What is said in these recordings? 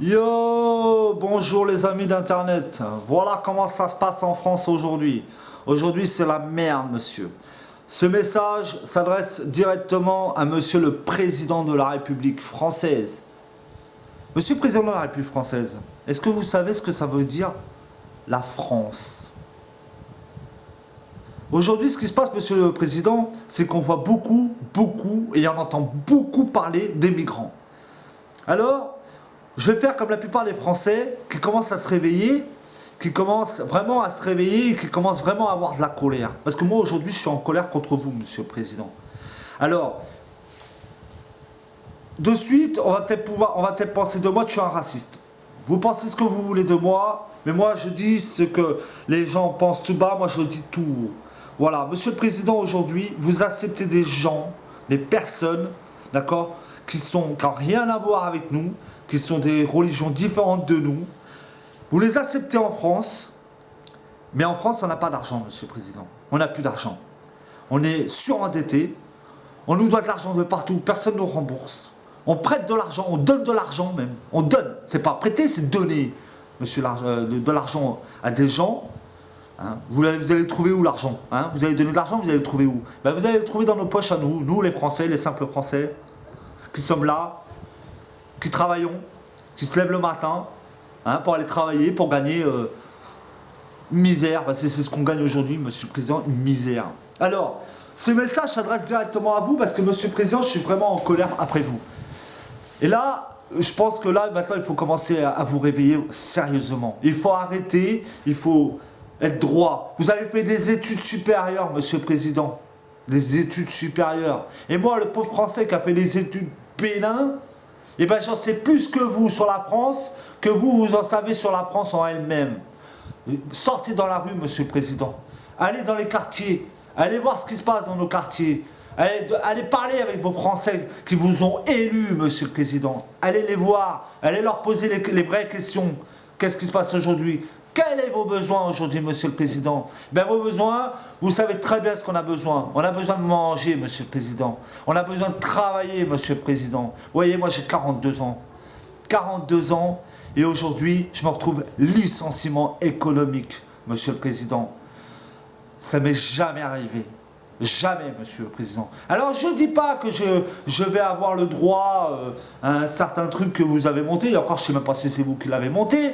Yo, bonjour les amis d'internet. Voilà comment ça se passe en France aujourd'hui. Aujourd'hui c'est la merde monsieur. Ce message s'adresse directement à monsieur le président de la République française. Monsieur le président de la République française, est-ce que vous savez ce que ça veut dire la France? Aujourd'hui ce qui se passe monsieur le président, c'est qu'on voit beaucoup et on entend beaucoup parler des migrants. Alors, je vais faire comme la plupart des Français qui commencent à se réveiller, qui commencent vraiment à se réveiller et qui commencent vraiment à avoir de la colère. Parce que moi aujourd'hui je suis en colère contre vous monsieur le président. Alors, de suite on va peut-être penser de moi que je suis un raciste. Vous pensez ce que vous voulez de moi, mais moi je dis ce que les gens pensent tout bas, moi je le dis tout haut. Voilà, monsieur le président, aujourd'hui vous acceptez des gens, des personnes, d'accord, qui n'ont rien à voir avec nous, qui sont des religions différentes de nous. Vous les acceptez en France, mais en France, on n'a pas d'argent, monsieur le président. On n'a plus d'argent. On est surendetté, on nous doit de l'argent de partout, personne ne nous rembourse. On prête de l'argent, on donne de l'argent même. On donne, c'est pas prêter, c'est donner, monsieur, de l'argent à des gens. Hein, vous allez le trouver où l'argent, hein? Vous allez donner de l'argent, vous allez le trouver où? Ben, vous allez le trouver dans nos poches à nous, nous les Français, les simples Français, qui sommes là, qui travaillons, qui se lèvent le matin, hein, pour aller travailler, pour gagner une misère. C'est ce qu'on gagne aujourd'hui, monsieur le président, une misère. Alors, ce message s'adresse directement à vous parce que, monsieur le président, je suis vraiment en colère après vous. Et là, je pense que là, maintenant, il faut commencer à vous réveiller sérieusement. Il faut arrêter, il faut être droit. Vous avez fait des études supérieures, monsieur le président. Des études supérieures. Et moi, le pauvre Français qui a fait des études P1, eh ben j'en sais plus que vous sur la France, que vous en savez sur la France en elle-même. Sortez dans la rue, monsieur le président. Allez dans les quartiers. Allez voir ce qui se passe dans nos quartiers. Allez parler avec vos Français qui vous ont élus, monsieur le président. Allez les voir. Allez leur poser les vraies questions. Qu'est-ce qui se passe aujourd'hui? Quels sont vos besoins aujourd'hui, monsieur le président? Ben, vos besoins, vous savez très bien ce qu'on a besoin. On a besoin de manger, monsieur le président. On a besoin de travailler, monsieur le président. Vous voyez, moi j'ai 42 ans. 42 ans, et aujourd'hui, je me retrouve licenciement économique, monsieur le président. Ça m'est jamais arrivé. Jamais, monsieur le président. Alors, je ne dis pas que je vais avoir le droit à un certain truc que vous avez monté. Et encore, je ne sais même pas si c'est vous qui l'avez monté.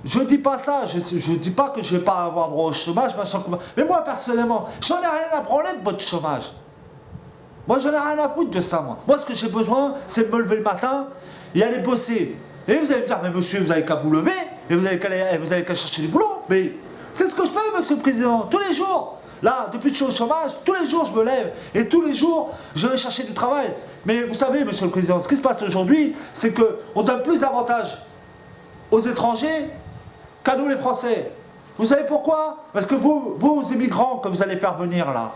Je dis pas ça, je dis pas que je vais pas avoir droit au chômage, machin. Mais moi personnellement, j'en ai rien à branler de votre chômage. Moi j'en ai rien à foutre de ça, moi. Moi ce que j'ai besoin, c'est de me lever le matin et aller bosser. Et vous allez me dire, mais monsieur, vous avez qu'à vous lever et vous avez qu'à chercher du boulot. Mais c'est ce que je fais, monsieur le président, tous les jours. Là, depuis que je suis au chômage, tous les jours je me lève et tous les jours je vais chercher du travail. Mais vous savez, monsieur le président, ce qui se passe aujourd'hui, c'est qu'on donne plus d'avantages aux étrangers qu'à nous les Français. Vous savez pourquoi? Parce que vos immigrants que vous allez faire venir là,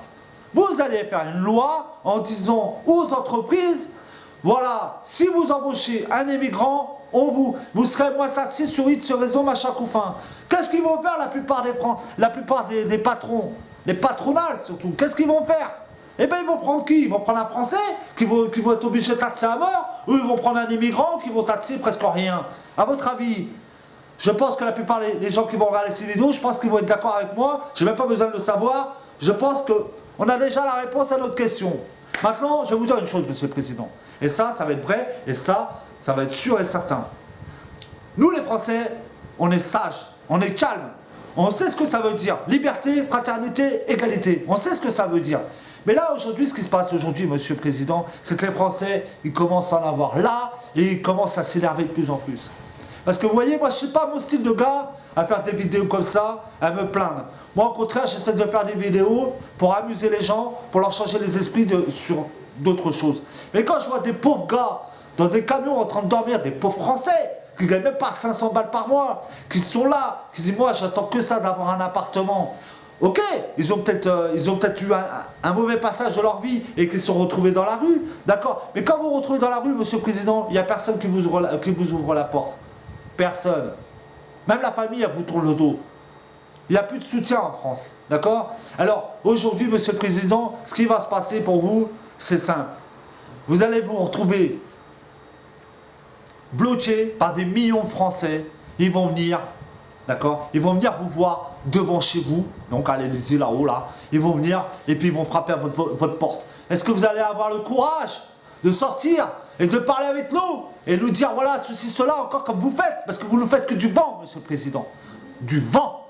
vous allez faire une loi en disant aux entreprises, voilà, si vous embauchez un immigrant, vous serez moins taxé sur X raison, machin couffin. Qu'est-ce qu'ils vont faire la plupart des patrons, les patronales surtout? Qu'est-ce qu'ils vont faire? Eh bien ils vont prendre qui? Ils vont prendre un Français qui vont être obligés de taxer à mort, ou ils vont prendre un immigrant qui vont taxer presque rien? À votre avis? Je pense que la plupart des gens qui vont regarder ces vidéos, je pense qu'ils vont être d'accord avec moi. Je n'ai même pas besoin de le savoir. Je pense qu'on a déjà la réponse à notre question. Maintenant, je vais vous dire une chose, monsieur le président. Et ça va être vrai. Et ça va être sûr et certain. Nous, les Français, on est sages. On est calmes. On sait ce que ça veut dire. Liberté, fraternité, égalité. On sait ce que ça veut dire. Mais là, aujourd'hui, ce qui se passe aujourd'hui, monsieur le président, c'est que les Français, ils commencent à en avoir là et ils commencent à s'énerver de plus en plus. Parce que vous voyez, moi je ne suis pas mon style de gars à faire des vidéos comme ça, à me plaindre. Moi au contraire, j'essaie de faire des vidéos pour amuser les gens, pour leur changer les esprits sur d'autres choses. Mais quand je vois des pauvres gars dans des camions en train de dormir, des pauvres Français, qui ne gagnent même pas 500 balles par mois, qui sont là, qui disent moi j'attends que ça d'avoir un appartement. Ok, ils ont peut-être eu un mauvais passage de leur vie et qu'ils se sont retrouvés dans la rue, d'accord. Mais quand vous vous retrouvez dans la rue, monsieur le président, il n'y a personne qui vous ouvre la porte. Personne. Même la famille, elle vous tourne le dos. Il n'y a plus de soutien en France. D'accord? Alors, aujourd'hui, monsieur le président, ce qui va se passer pour vous, c'est simple. Vous allez vous retrouver bloqués par des millions de Français. Ils vont venir, d'accord? Ils vont venir vous voir devant chez vous, donc à l'Élysée là-haut, là. Ils vont venir et puis ils vont frapper à votre porte. Est-ce que vous allez avoir le courage de sortir et de parler avec nous et nous dire, voilà, ceci, cela, encore comme vous faites? Parce que vous ne faites que du vent, Monsieur le Président. Du vent.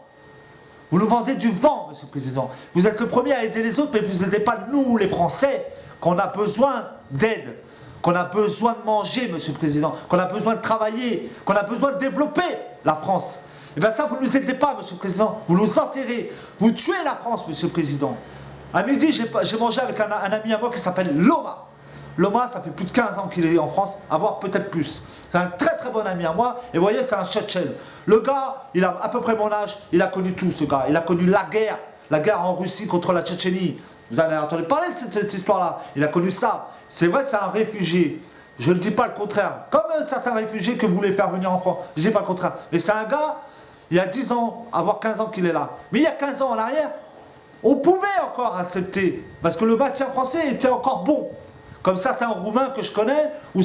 Vous nous vendez du vent, Monsieur le Président. Vous êtes le premier à aider les autres, mais vous n'aidez pas nous, les Français, qu'on a besoin d'aide, qu'on a besoin de manger, Monsieur le Président, qu'on a besoin de travailler, qu'on a besoin de développer la France. Et bien ça, vous ne nous aidez pas, Monsieur le Président. Vous nous enterrez. Vous tuez la France, Monsieur le Président. À midi, j'ai mangé avec un ami à moi qui s'appelle Loma. Loma, ça fait plus de 15 ans qu'il est en France, voire peut-être plus. C'est un très très bon ami à moi, et vous voyez, c'est un Tchétchène. Le gars, il a à peu près mon âge, il a connu tout ce gars. Il a connu la guerre en Russie contre la Tchétchénie. Vous avez entendu parler de cette histoire-là. Il a connu ça. C'est vrai que c'est un réfugié. Je ne dis pas le contraire. Comme certains réfugiés que vous voulez faire venir en France. Je ne dis pas le contraire. Mais c'est un gars, il y a 10 ans, voire 15 ans qu'il est là. Mais il y a 15 ans en arrière, on pouvait encore accepter. Parce que le maintien français était encore bon. Comme certains Roumains que je connais, ou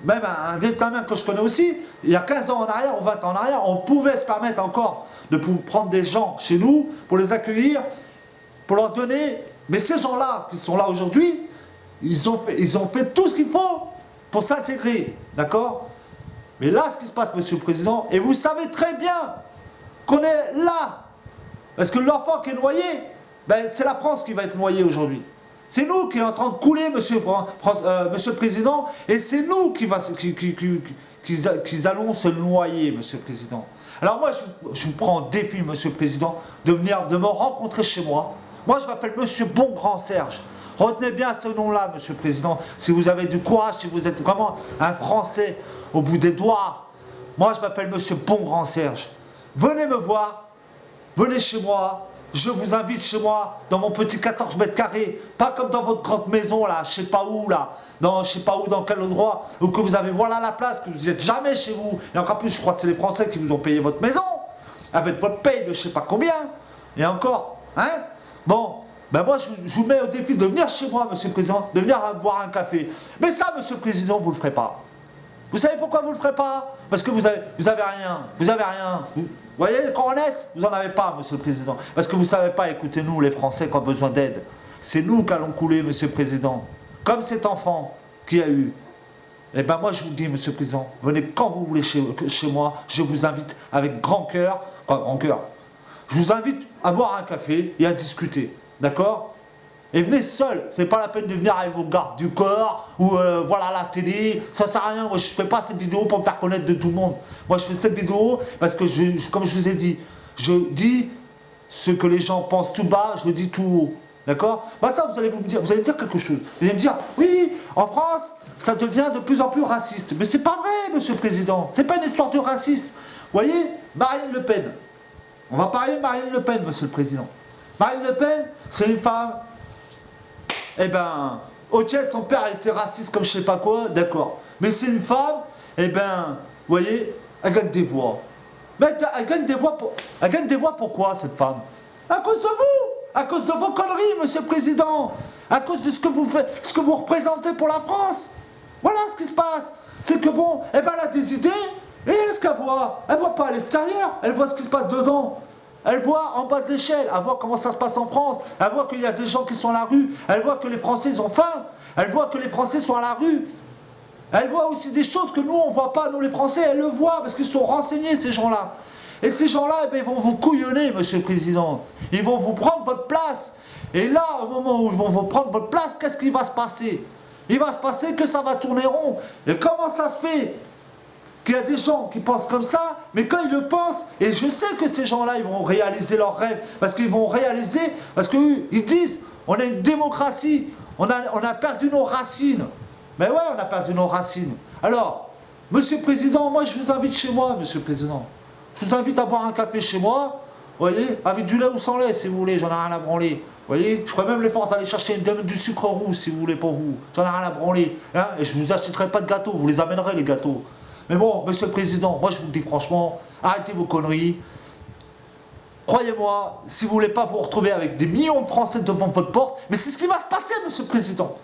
même un Vietnamien que je connais aussi, il y a 15 ans en arrière, ou 20 ans en arrière, on pouvait se permettre encore de prendre des gens chez nous, pour les accueillir, pour leur donner. Mais ces gens-là, qui sont là aujourd'hui, ils ont fait tout ce qu'il faut pour s'intégrer, d'accord? Mais là, ce qui se passe, Monsieur le Président, et vous savez très bien qu'on est là, parce que l'enfant qui est noyé, ben, c'est la France qui va être noyée aujourd'hui. C'est nous qui est en train de couler, Monsieur le Président, et c'est nous qui allons se noyer, Monsieur le Président. Alors moi, je vous prends en défi, Monsieur le Président, de me rencontrer chez moi. Moi, je m'appelle Monsieur Bongrand Serge. Retenez bien ce nom-là, Monsieur le Président, si vous avez du courage, si vous êtes vraiment un Français au bout des doigts. Moi, je m'appelle Monsieur Bongrand Serge. Venez me voir, venez chez moi. Je vous invite chez moi, dans mon petit 14 mètres carrés, pas comme dans votre grande maison, là, je sais pas où, là, je sais pas où, dans quel endroit, où que vous avez, voilà la place, que vous n'êtes jamais chez vous. Et encore plus, je crois que c'est les Français qui vous ont payé votre maison, avec votre paye de je sais pas combien, et encore, hein. Bon, ben moi, je vous mets au défi de venir chez moi, Monsieur le Président, de venir boire un café. Mais ça, Monsieur le Président, vous le ferez pas. Vous savez pourquoi vous le ferez pas? Parce que vous avez rien, vous avez rien. Vous voyez, les coronesses, vous n'en avez pas, Monsieur le Président. Parce que vous ne savez pas écouter nous, les Français, qui ont besoin d'aide. C'est nous qui allons couler, Monsieur le Président. Comme cet enfant qui a eu. Eh bien, moi, je vous dis, Monsieur le Président, venez quand vous voulez chez moi. Je vous invite avec grand cœur. Quoi, grand cœur? Je vous invite à boire un café et à discuter. D'accord? Et venez seul, c'est pas la peine de venir avec vos gardes du corps ou voilà la télé, ça sert à rien. Moi je fais pas cette vidéo pour me faire connaître de tout le monde. Moi je fais cette vidéo parce que comme je vous ai dit, je dis ce que les gens pensent tout bas, je le dis tout haut. D'accord? Maintenant vous allez me dire quelque chose. Vous allez me dire, oui, en France, ça devient de plus en plus raciste. Mais c'est pas vrai, Monsieur le Président. C'est pas une histoire de raciste. Vous voyez, Marine Le Pen. On va parler de Marine Le Pen, Monsieur le Président. Marine Le Pen, c'est une femme. Eh ben, ok, son père était raciste comme je sais pas quoi, d'accord. Mais c'est une femme, eh ben, vous voyez, elle gagne des voix. Mais elle gagne des voix pourquoi, cette femme? À cause de vous, à cause de vos conneries, Monsieur le Président, à cause de ce que vous faites, ce que vous représentez pour la France. Voilà ce qui se passe. C'est que bon, eh ben, elle a des idées, et elle, ce qu'elle voit pas à l'extérieur, elle voit ce qui se passe dedans. Elle voit en bas de l'échelle, elle voit comment ça se passe en France, elle voit qu'il y a des gens qui sont à la rue, elle voit que les Français ils ont faim, elle voit que les Français sont à la rue. Elle voit aussi des choses que nous on ne voit pas, nous les Français, elle le voit parce qu'ils sont renseignés ces gens-là. Et ces gens-là, eh bien, ils vont vous couillonner, Monsieur le Président. Ils vont vous prendre votre place. Et là, au moment où ils vont vous prendre votre place, qu'est-ce qui va se passer? Il va se passer que ça va tourner rond. Et comment ça se fait qu'il y a des gens qui pensent comme ça, mais quand ils le pensent, et je sais que ces gens-là, ils vont réaliser leurs rêves, parce qu'ils vont réaliser, parce qu'ils disent, on a une démocratie, on a perdu nos racines. Mais ouais, on a perdu nos racines. Alors, Monsieur le Président, moi je vous invite chez moi, Monsieur le Président. Je vous invite à boire un café chez moi, vous voyez, avec du lait ou sans lait, si vous voulez, j'en ai rien à branler. Vous voyez, je ferai même l'effort d'aller chercher du sucre roux, si vous voulez, pour vous. J'en ai rien à branler. Hein, et je ne vous achèterai pas de gâteaux, vous les amènerez, les gâteaux. Mais bon, Monsieur le Président, moi je vous le dis franchement, arrêtez vos conneries. Croyez-moi, si vous ne voulez pas vous retrouver avec des millions de Français devant votre porte, mais c'est ce qui va se passer, Monsieur le Président.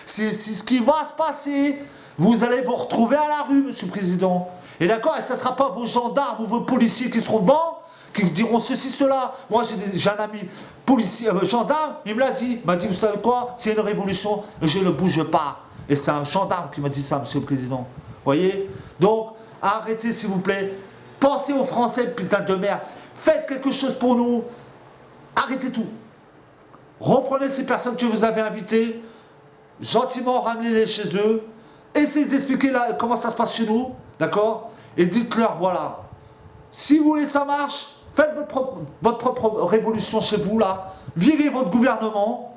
C'est ce qui va se passer. Vous allez vous retrouver à la rue, Monsieur le Président. Et d'accord, et ce ne sera pas vos gendarmes ou vos policiers qui seront devant, qui diront ceci, cela. Moi, j'ai un ami policier, gendarme, il me l'a dit. Il m'a dit, vous savez quoi, c'est une révolution, je ne bouge pas. Et c'est un gendarme qui m'a dit ça, Monsieur le Président. Vous voyez? Donc, arrêtez, s'il vous plaît. Pensez aux Français, putain de merde. Faites quelque chose pour nous. Arrêtez tout. Reprenez ces personnes que vous avez invitées, gentiment ramenez-les chez eux, essayez d'expliquer comment ça se passe chez nous, d'accord? Et dites-leur, voilà, si vous voulez que ça marche, faites votre propre révolution chez vous, là, virez votre gouvernement,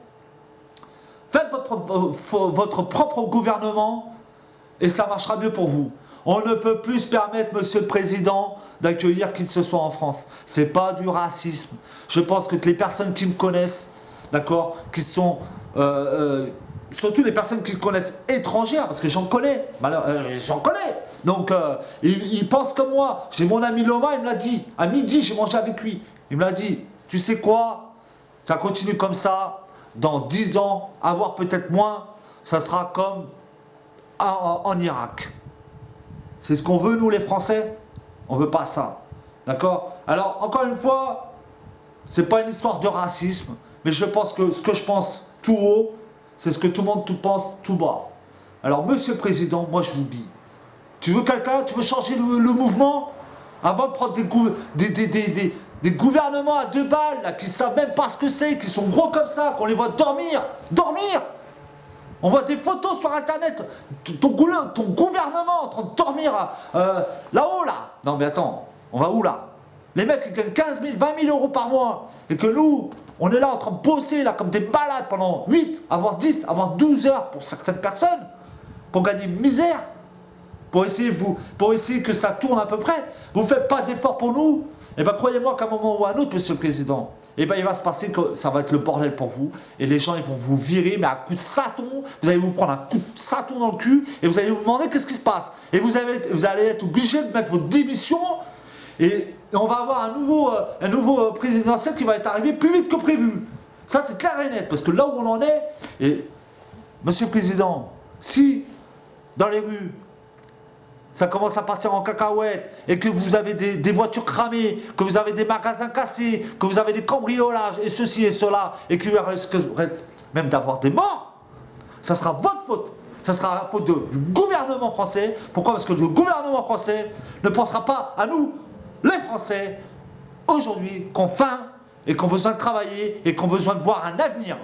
faites votre propre gouvernement, et ça marchera mieux pour vous. On ne peut plus se permettre, Monsieur le Président, d'accueillir qui que ce soit en France. C'est pas du racisme. Je pense que les personnes qui me connaissent, d'accord, qui sont... surtout les personnes qui me connaissent étrangères, parce que j'en connais, j'en connais. Donc, ils pensent comme moi. J'ai mon ami Loma, il me l'a dit. À midi, j'ai mangé avec lui. Il me l'a dit, tu sais quoi, ça continue comme ça, dans 10 ans, voire peut-être moins, ça sera comme en Irak. C'est ce qu'on veut, nous, les Français? On veut pas ça. D'accord? Alors, encore une fois, c'est pas une histoire de racisme, mais je pense que ce que je pense tout haut, c'est ce que tout le monde pense tout bas. Alors, Monsieur le Président, moi, je vous dis, tu veux quelqu'un, tu veux changer le mouvement? Avant de prendre des gouvernements à 2 balles, là, qui savent même pas ce que c'est, qui sont gros comme ça, qu'on les voit dormir. On voit des photos sur Internet, ton gouvernement en train de dormir là-haut, là. Non mais attends, on va où là? Les mecs qui gagnent 15 000, 20 000 euros par mois, et que nous, on est là en train de bosser là comme des malades pendant 8, voire 10, voire 12 heures pour certaines personnes, pour gagner une misère, pour essayer que ça tourne à peu près. Vous ne faites pas d'efforts pour nous? Eh bien croyez-moi qu'à un moment ou à un autre, Monsieur le Président, eh ben, il va se passer que ça va être le bordel pour vous. Et les gens, ils vont vous virer, mais à coup de saton. Vous allez vous prendre un coup de saton dans le cul. Et vous allez vous demander qu'est-ce qui se passe. Et vous allez être obligé de mettre votre démission. Et on va avoir un nouveau présidentiel qui va être arrivé plus vite que prévu. Ça, c'est clair et net. Parce que là où on en est, et Monsieur le Président, si dans les rues, ça commence à partir en cacahuète, et que vous avez des voitures cramées, que vous avez des magasins cassés, que vous avez des cambriolages, et ceci et cela, et qu'il risque même d'avoir des morts, ça sera votre faute. Ça sera la faute du gouvernement français. Pourquoi? Parce que le gouvernement français ne pensera pas à nous, les Français, aujourd'hui, qui ont faim, et qui ont besoin de travailler, et qui ont besoin de voir un avenir.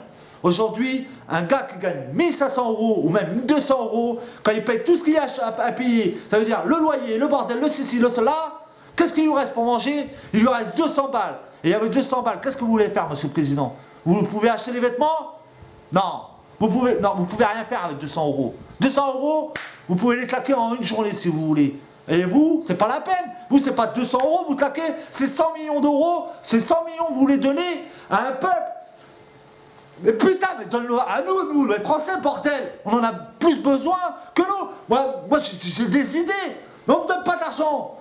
Aujourd'hui, un gars qui gagne 1500 € ou même 200 €, quand il paye tout ce qu'il y a à payer, ça veut dire le loyer, le bordel, le ceci, le cela, qu'est-ce qu'il lui reste pour manger? Il lui reste 200 balles. Et avec 200 balles, qu'est-ce que vous voulez faire, Monsieur le Président? Vous pouvez acheter des vêtements? Non. Vous pouvez rien faire avec 200 €. 200 €, vous pouvez les claquer en une journée si vous voulez. Et vous, c'est pas la peine. Vous, c'est pas 200 €, vous claquez, c'est 100 millions d'euros. C'est 100 millions que vous les donnez à un peuple. Mais putain, mais donne-le à nous, les Français, bordel. On en a plus besoin que nous. Moi j'ai des idées. Mais on ne me donne pas d'argent.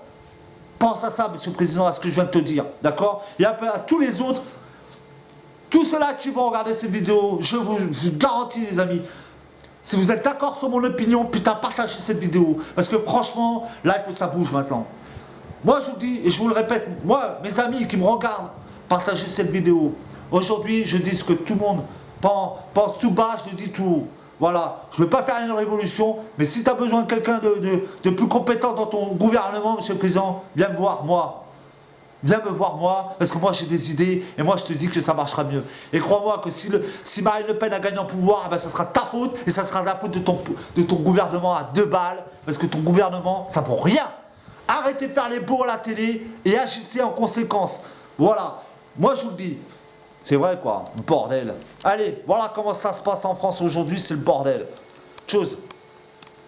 Pense à ça, Monsieur le Président, à ce que je viens de te dire. D'accord? Et un peu à tous les autres. Tous ceux-là qui vont regarder cette vidéo, je vous garantis, les amis. Si vous êtes d'accord sur mon opinion, putain, partagez cette vidéo. Parce que franchement, là, il faut que ça bouge maintenant. Moi, je vous dis, et je vous le répète, moi, mes amis qui me regardent, partagez cette vidéo. Aujourd'hui, je dis ce que tout le monde pense tout bas, je le dis tout haut. Voilà, je ne veux pas faire une révolution, mais si tu as besoin de quelqu'un de plus compétent dans ton gouvernement, Monsieur le Président, viens me voir, moi. Viens me voir, moi, parce que moi j'ai des idées, et moi je te dis que ça marchera mieux. Et crois-moi que si Marine Le Pen a gagné en pouvoir, ben, ça sera ta faute, et ça sera la faute de ton gouvernement à 2 balles, parce que ton gouvernement, ça vaut rien. Arrêtez de faire les beaux à la télé, et agissez en conséquence. Voilà, moi je vous le dis. C'est vrai quoi, bordel. Allez, voilà comment ça se passe en France aujourd'hui, c'est le bordel. Chose.